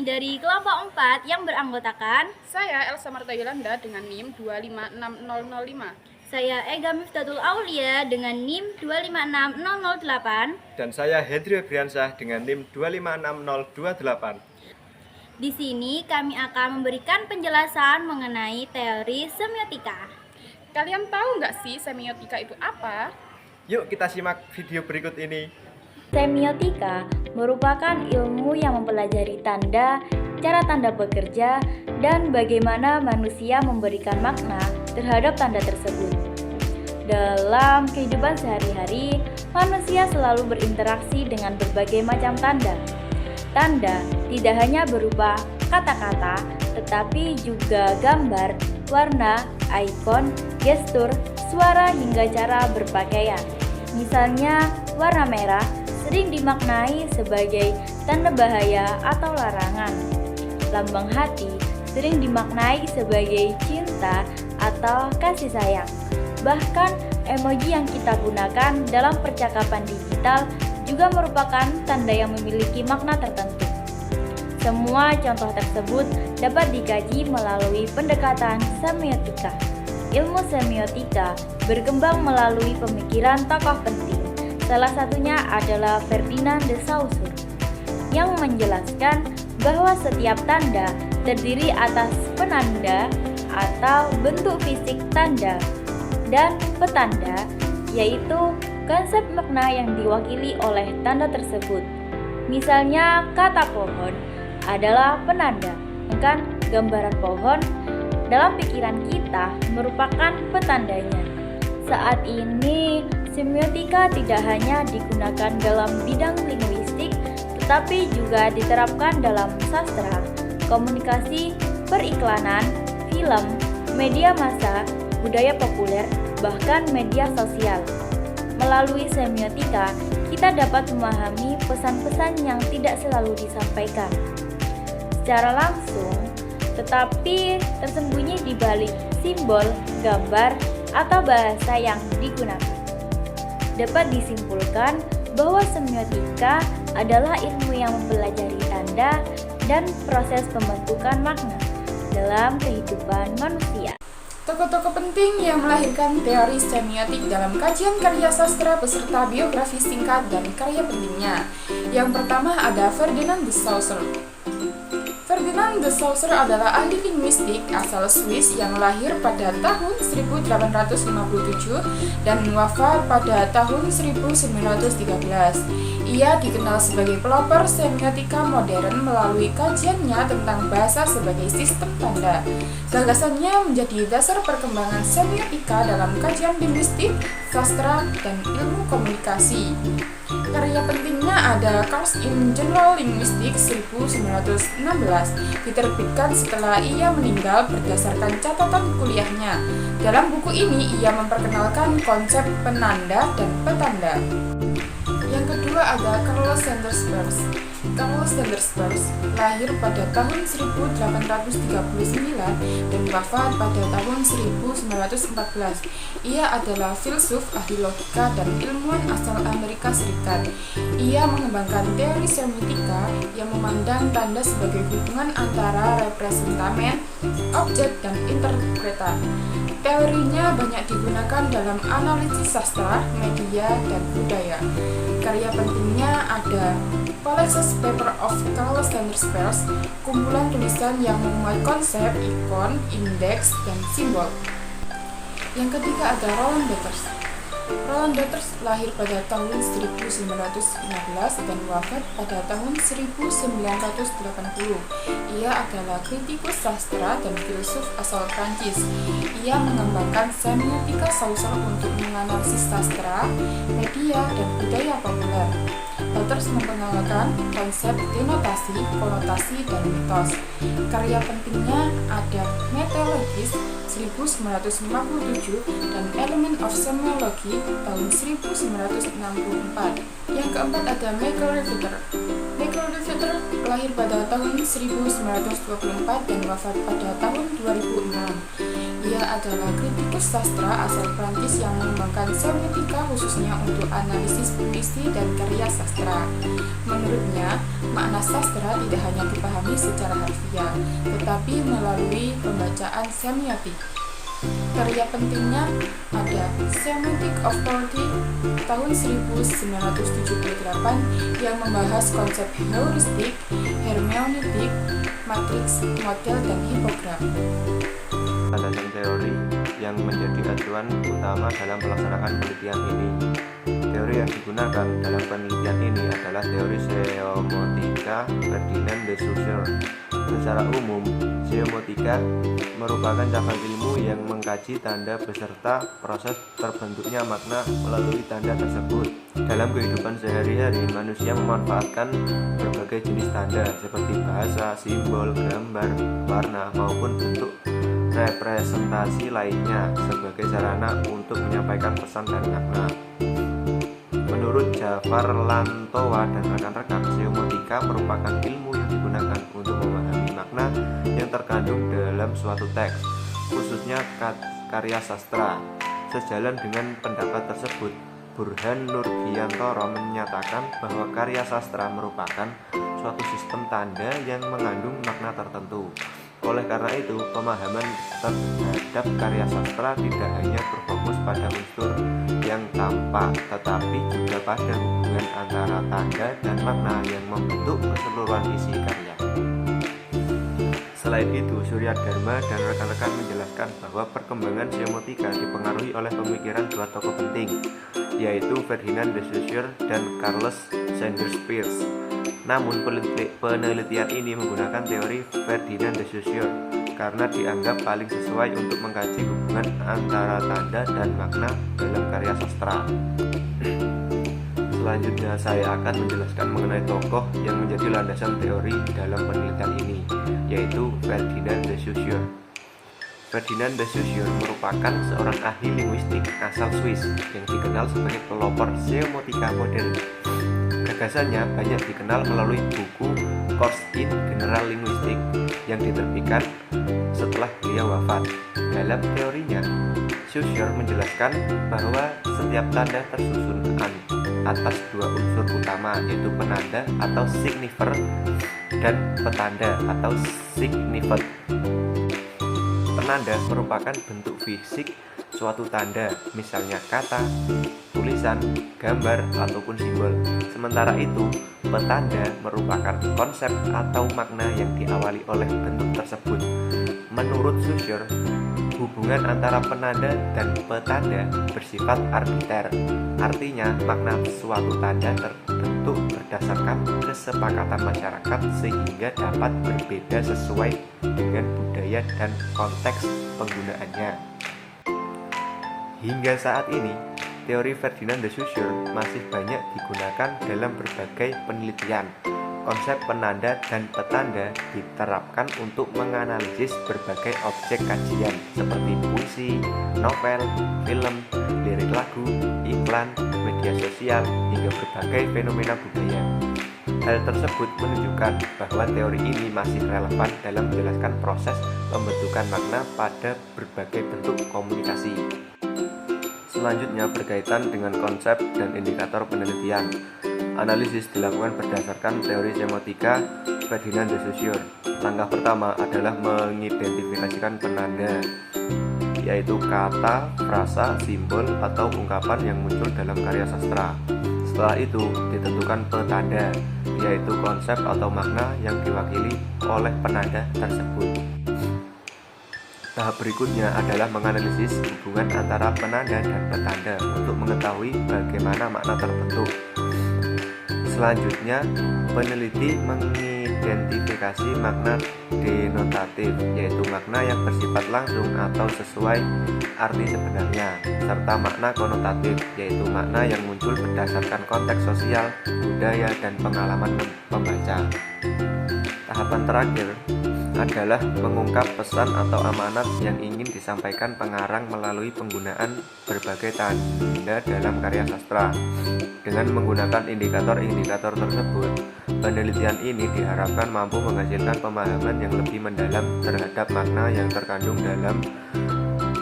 dari kelompok 4 yang beranggotakan Saya Elsa Marta Yolanda dengan NIM 2566005. saya Ega Miftatul Aulia dengan NIM 256008. Dan saya Hendri Briansyah dengan NIM 256028. Di sini kami akan memberikan penjelasan mengenai teori semiotika. Kalian tahu nggak sih semiotika itu apa? Yuk kita simak video berikut ini. Semiotika merupakan ilmu yang mempelajari tanda, cara tanda bekerja, dan bagaimana manusia memberikan makna terhadap tanda tersebut. Dalam kehidupan sehari-hari, manusia selalu berinteraksi dengan berbagai macam tanda. Tanda tidak hanya berupa kata-kata, tetapi juga gambar, warna, ikon, gestur, suara, hingga cara berpakaian. Misalnya, warna merah sering dimaknai sebagai tanda bahaya atau larangan. Lambang hati sering dimaknai sebagai cinta atau kasih sayang. Bahkan, emoji yang kita gunakan dalam percakapan digital juga merupakan tanda yang memiliki makna tertentu. Semua contoh tersebut dapat dikaji melalui pendekatan semiotika. Ilmu semiotika berkembang melalui pemikiran tokoh penting. Salah satunya adalah Ferdinand de Saussure yang menjelaskan bahwa setiap tanda terdiri atas penanda atau bentuk fisik tanda dan petanda, yaitu konsep makna yang diwakili oleh tanda tersebut. Misalnya kata pohon adalah penanda, sedangkan gambaran pohon dalam pikiran kita merupakan petandanya. Saat ini, semiotika tidak hanya digunakan dalam bidang linguistik, tetapi juga diterapkan dalam sastra, komunikasi, periklanan, film, media massa, budaya populer, bahkan media sosial. Melalui semiotika, kita dapat memahami pesan-pesan yang tidak selalu disampaikan secara langsung, tetapi tersembunyi di balik simbol, gambar, atau bahasa yang digunakan. Dapat disimpulkan bahwa semiotika adalah ilmu yang mempelajari tanda dan proses pembentukan makna dalam kehidupan manusia. Tokoh-tokoh penting yang melahirkan teori semiotik dalam kajian karya sastra beserta biografi singkat dan karya pentingnya. Yang pertama ada Ferdinand de Saussure. Ferdinand de Saussure adalah ahli linguistik asal Swiss yang lahir pada tahun 1857 dan wafat pada tahun 1913. Ia dikenal sebagai pelopor semiotika modern melalui kajiannya tentang bahasa sebagai sistem tanda. Gagasannya menjadi dasar perkembangan semiotika dalam kajian linguistik, sastra, dan ilmu komunikasi. Karya pentingnya ada Course in General Linguistics 1916, diterbitkan setelah ia meninggal berdasarkan catatan kuliahnya. Dalam buku ini, ia memperkenalkan konsep penanda dan petanda. Yang kedua ada Carlo Sanders Peirce. Carlo Sanders Peirce lahir pada tahun 1839 dan wafat pada tahun 1914. Ia adalah filsuf, ahli logika, dan ilmuwan asal Amerika Serikat. Ia mengembangkan teori semiotika yang memandang tanda sebagai hubungan antara representamen, objek, dan interpretan. Teorinya banyak digunakan dalam analisis sastra, media, dan budaya. Karya pentingnya ada Collected Paper of Carlo Sanders Peirce, kumpulan tulisan yang memuat konsep, ikon, indeks, dan simbol. Yang ketiga ada Roland Barthes. Roland Barthes lahir pada tahun 1915 dan wafat pada tahun 1980. Ia adalah kritikus sastra dan filsuf asal Prancis. Ia mengembangkan semiotika Saussure untuk menganalisis sastra, media, dan budaya populer. Barthes memperkenalkan konsep denotasi, konotasi, dan mitos. Karya pentingnya ada Methodologis 1957 dan Element of Semiology tahun 1964. Yang keempat ada Michael Riveter. Michael Riveter lahir pada tahun 1924 dan wafat pada tahun 2006. Dia adalah kritikus sastra asal Prancis yang mengembangkan semiotika khususnya untuk analisis puisi dan karya sastra. Menurutnya, makna sastra tidak hanya dipahami secara harfiah, tetapi melalui pembacaan semiotik. Karya pentingnya ada Semantic of Poetry tahun 1978 yang membahas konsep heuristik, hermeneutik, matriks, model, dan hipogram. Landasan teori yang menjadi acuan utama dalam pelaksanaan penelitian ini. Teori yang digunakan dalam penelitian ini adalah teori seomotika Ferdinand de Saussure. Secara umum, seomotika merupakan cabang ilmu yang mengkaji tanda beserta proses terbentuknya makna melalui tanda tersebut. Dalam kehidupan sehari-hari, manusia memanfaatkan berbagai jenis tanda seperti bahasa, simbol, gambar, warna, maupun bentuk representasi lainnya sebagai sarana untuk menyampaikan pesan dan makna. Menurut Jafar Lantowa dan rekan-rekan, seomotika merupakan ilmu yang digunakan untuk memahami makna yang terkandung dalam suatu teks, khususnya karya sastra. Sejalan dengan pendapat tersebut, Burhan Nurgiantoro menyatakan bahwa karya sastra merupakan suatu sistem tanda yang mengandung makna tertentu. Oleh karena itu, pemahaman terhadap karya sastra tidak hanya berfokus pada unsur yang tampak, tetapi juga pada hubungan antara tanda dan makna yang membentuk keseluruhan isi karya. Selain itu, Surya Dharma dan rekan-rekan menjelaskan bahwa perkembangan seomotika dipengaruhi oleh pemikiran dua tokoh penting, yaitu Ferdinand de Saussure dan Carles Sanders Peirce. Namun penelitian ini menggunakan teori Ferdinand de Saussure karena dianggap paling sesuai untuk mengkaji hubungan antara tanda dan makna dalam karya sastra. Selanjutnya saya akan menjelaskan mengenai tokoh yang menjadi landasan teori dalam penelitian ini, yaitu Ferdinand de Saussure. Ferdinand de Saussure merupakan seorang ahli linguistik asal Swiss yang dikenal sebagai pelopor seomotika modern. Gagasannya banyak dikenal melalui buku Course in General Linguistics yang diterbitkan setelah beliau wafat. Dalam teorinya, Saussure menjelaskan bahwa setiap tanda tersusun atas dua unsur utama, yaitu penanda atau signifier dan petanda atau signified. Penanda merupakan bentuk fisik suatu tanda, misalnya kata, tulisan, gambar, ataupun simbol. Sementara itu, petanda merupakan konsep atau makna yang diawali oleh bentuk tersebut. Menurut Saussure, hubungan antara penanda dan petanda bersifat arbiter. Artinya, makna suatu tanda terbentuk berdasarkan kesepakatan masyarakat sehingga dapat berbeda sesuai dengan budaya dan konteks penggunaannya. Hingga saat ini, teori Ferdinand de Saussure masih banyak digunakan dalam berbagai penelitian. Konsep penanda dan petanda diterapkan untuk menganalisis berbagai objek kajian seperti puisi, novel, film, lirik lagu, iklan, media sosial, hingga berbagai fenomena budaya. Hal tersebut menunjukkan bahwa teori ini masih relevan dalam menjelaskan proses pembentukan makna pada berbagai bentuk komunikasi. Selanjutnya berkaitan dengan konsep dan indikator penelitian. Analisis dilakukan berdasarkan teori semiotika Ferdinand de Saussure. Langkah pertama adalah mengidentifikasikan penanda, yaitu kata, frasa, simbol, atau ungkapan yang muncul dalam karya sastra. Setelah itu ditentukan petanda, yaitu konsep atau makna yang diwakili oleh penanda tersebut. Tahap berikutnya adalah menganalisis hubungan antara penanda dan petanda untuk mengetahui bagaimana makna terbentuk. Selanjutnya, peneliti mengidentifikasi makna denotatif, yaitu makna yang bersifat langsung atau sesuai arti sebenarnya, serta makna konotatif, yaitu makna yang muncul berdasarkan konteks sosial, budaya, dan pengalaman pembaca. Tahapan terakhir adalah mengungkap pesan atau amanat yang ingin disampaikan pengarang melalui penggunaan berbagai tanda dalam karya sastra. Dengan menggunakan indikator-indikator tersebut, penelitian ini diharapkan mampu menghasilkan pemahaman yang lebih mendalam terhadap makna yang terkandung dalam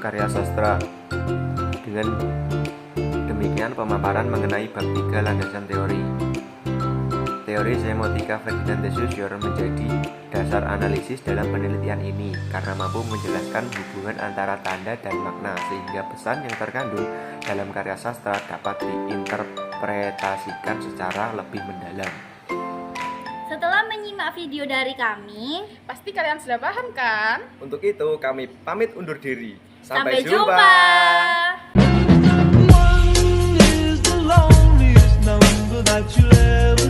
karya sastra. Dengan demikian pemaparan mengenai bab 3 landasan teori. Teori semotika Ferdinand de Saussure menjadi dasar analisis dalam penelitian ini karena mampu menjelaskan hubungan antara tanda dan makna sehingga pesan yang terkandung dalam karya sastra dapat diinterpretasikan secara lebih mendalam. Setelah menyimak video dari kami, Pasti kalian sudah paham kan? Untuk itu kami pamit undur diri. sampai jumpa. One is the loneliest number that you'll ever